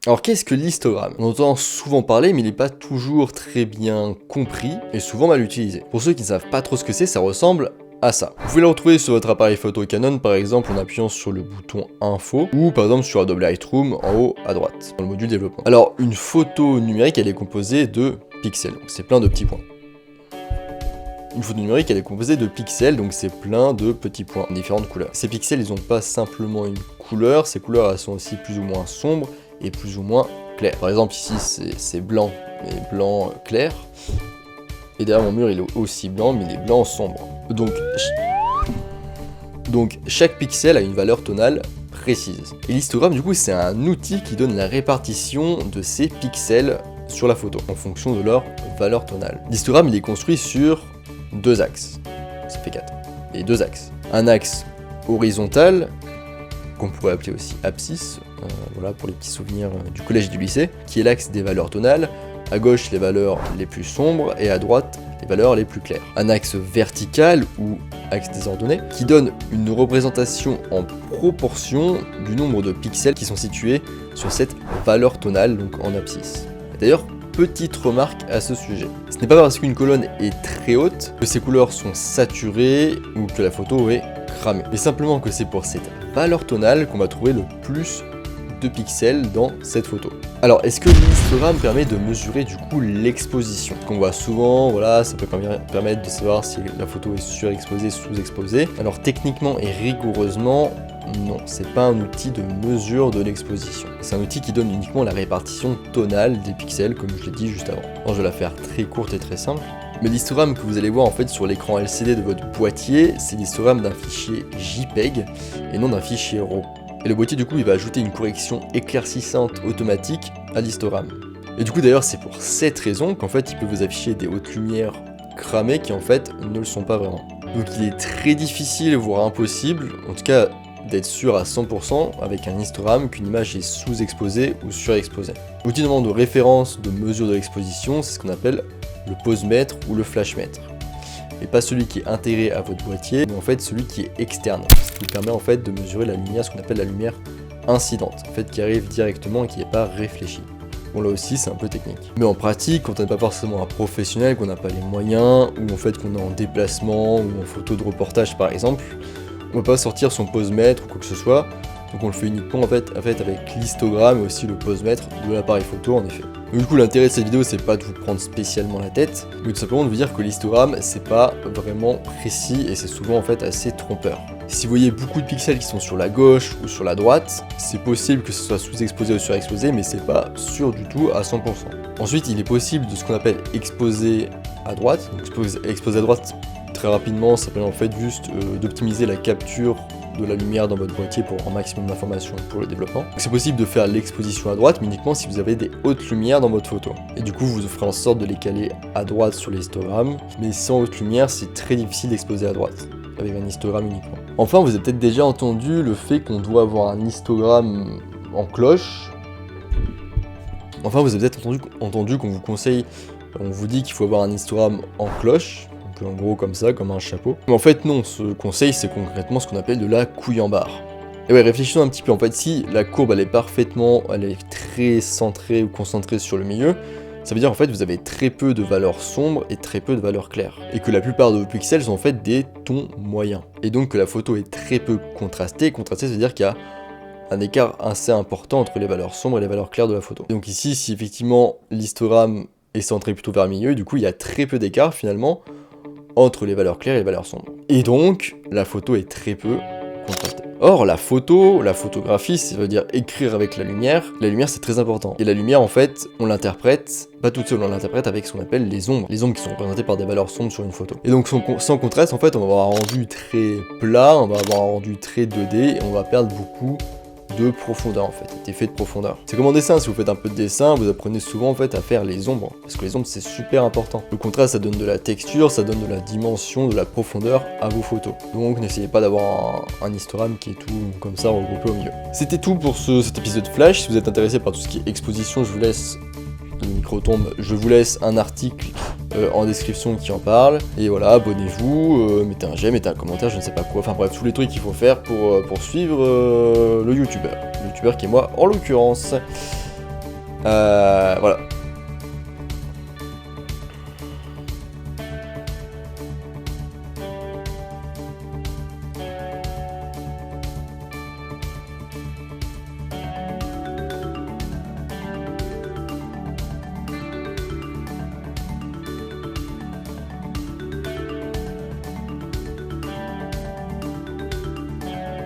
Alors qu'est-ce que l'histogramme? On entend souvent parler, mais il n'est pas toujours très bien compris et souvent mal utilisé. Pour ceux qui ne savent pas trop ce que c'est, ça ressemble à ça. Vous pouvez le retrouver sur votre appareil photo Canon par exemple en appuyant sur le bouton info ou par exemple sur Adobe Lightroom en haut à droite dans le module développement. Alors une photo numérique elle est composée de pixels, donc c'est plein de petits points. Une photo numérique elle est composée de pixels, donc c'est plein de petits points, différentes couleurs. Ces pixels ils n'ont pas simplement une couleur, ces couleurs elles sont aussi plus ou moins sombres et plus ou moins claires. Par exemple ici c'est blanc, mais blanc clair. Et derrière mon mur il est aussi blanc, mais il est blanc sombre. Donc chaque pixel a une valeur tonale précise. Et l'histogramme du coup c'est un outil qui donne la répartition de ces pixels sur la photo, en fonction de leur valeur tonale. L'histogramme il est construit sur deux axes, ça fait 4, et deux axes. Un axe horizontal, qu'on pourrait appeler aussi abscisse, voilà pour les petits souvenirs du collège et du lycée, qui est l'axe des valeurs tonales, à gauche les valeurs les plus sombres et à droite les valeurs les plus claires. Un axe vertical ou axe désordonné qui donne une représentation en proportion du nombre de pixels qui sont situés sur cette valeur tonale, donc en abscisse. D'ailleurs, petite remarque à ce sujet. Ce n'est pas parce qu'une colonne est très haute que ses couleurs sont saturées ou que la photo est cramée, mais simplement que c'est pour cette valeur tonale qu'on va trouver le plus de pixels dans cette photo. Alors, est-ce que l'histogramme permet de mesurer du coup l'exposition? Qu'on voit souvent, voilà, ça peut permettre de savoir si la photo est surexposée, sous-exposée. Alors techniquement et rigoureusement, non, c'est pas un outil de mesure de l'exposition. C'est un outil qui donne uniquement la répartition tonale des pixels, comme je l'ai dit juste avant. Alors je vais la faire très courte et très simple. Mais l'histogramme que vous allez voir en fait sur l'écran LCD de votre boîtier, c'est l'histogramme d'un fichier JPEG et non d'un fichier RAW. Et le boîtier du coup il va ajouter une correction éclaircissante automatique à l'histogramme. Et du coup d'ailleurs c'est pour cette raison qu'en fait il peut vous afficher des hautes lumières cramées qui en fait ne le sont pas vraiment. Donc il est très difficile voire impossible, en tout cas d'être sûr à 100% avec un histogramme qu'une image est sous-exposée ou surexposée. L'outil de référence de mesure de l'exposition, c'est ce qu'on appelle le posemètre ou le flashmètre. Et pas celui qui est intégré à votre boîtier, mais en fait celui qui est externe, ce qui permet en fait de mesurer la lumière, ce qu'on appelle la lumière incidente, en fait qui arrive directement et qui n'est pas réfléchie. Bon là aussi c'est un peu technique. Mais en pratique, quand on n'est pas forcément un professionnel, qu'on n'a pas les moyens, ou en fait qu'on est en déplacement, ou en photo de reportage par exemple, on ne va pas sortir son posemètre ou quoi que ce soit, donc on le fait uniquement en fait avec l'histogramme et aussi le posemètre de l'appareil photo en effet. Donc, du coup l'intérêt de cette vidéo c'est pas de vous prendre spécialement la tête, mais tout simplement de vous dire que l'histogramme c'est pas vraiment précis et c'est souvent en fait assez trompeur. Si vous voyez beaucoup de pixels qui sont sur la gauche ou sur la droite, c'est possible que ce soit sous-exposé ou surexposé, mais c'est pas sûr du tout à 100%. Ensuite il est possible de ce qu'on appelle exposer à droite, donc exposer à droite très rapidement, ça permet en fait juste d'optimiser la capture de la lumière dans votre boîtier pour un maximum d'informations pour le développement. C'est possible de faire l'exposition à droite, mais uniquement si vous avez des hautes lumières dans votre photo. Et du coup, vous ferez en sorte de les caler à droite sur l'histogramme, mais sans haute lumière, c'est très difficile d'exposer à droite, avec un histogramme uniquement. Enfin, vous avez peut-être déjà entendu le fait qu'on doit avoir un histogramme en cloche. Enfin, vous avez peut-être entendu qu'on vous conseille, on vous dit qu'il faut avoir un histogramme en cloche, en gros comme ça, comme un chapeau. Mais en fait non, ce conseil c'est concrètement ce qu'on appelle de la couille en barre. Et ouais, réfléchissons un petit peu, en fait si la courbe elle est très centrée ou concentrée sur le milieu, ça veut dire en fait vous avez très peu de valeurs sombres et très peu de valeurs claires. Et que la plupart de vos pixels sont en fait des tons moyens. Et donc que la photo est très peu contrastée, ça veut dire qu'il y a un écart assez important entre les valeurs sombres et les valeurs claires de la photo. Et donc ici, si effectivement l'histogramme est centré plutôt vers le milieu, du coup il y a très peu d'écart finalement entre les valeurs claires et les valeurs sombres. Et donc, la photo est très peu contrastée. Or, la photographie, ça veut dire écrire avec la lumière c'est très important. Et la lumière, en fait, on l'interprète, pas toute seule, on l'interprète avec ce qu'on appelle les ombres qui sont représentées par des valeurs sombres sur une photo. Et donc, sans contraste, en fait, on va avoir un rendu très plat, on va avoir un rendu très 2D, et on va perdre beaucoup de profondeur en fait, d'effet de profondeur. C'est comme en dessin, si vous faites un peu de dessin, vous apprenez souvent en fait à faire les ombres, parce que les ombres c'est super important. Le contraste ça donne de la texture, ça donne de la dimension, de la profondeur à vos photos. Donc n'essayez pas d'avoir un histogramme qui est tout comme ça regroupé au milieu. C'était tout pour cet épisode flash. Si vous êtes intéressé par tout ce qui est exposition, je vous laisse le micro tombe, je vous laisse un article en description qui en parle, et voilà, abonnez-vous, mettez un j'aime, mettez un commentaire, je ne sais pas quoi, enfin bref, tous les trucs qu'il faut faire pour suivre le youtubeur qui est moi en l'occurrence. Voilà.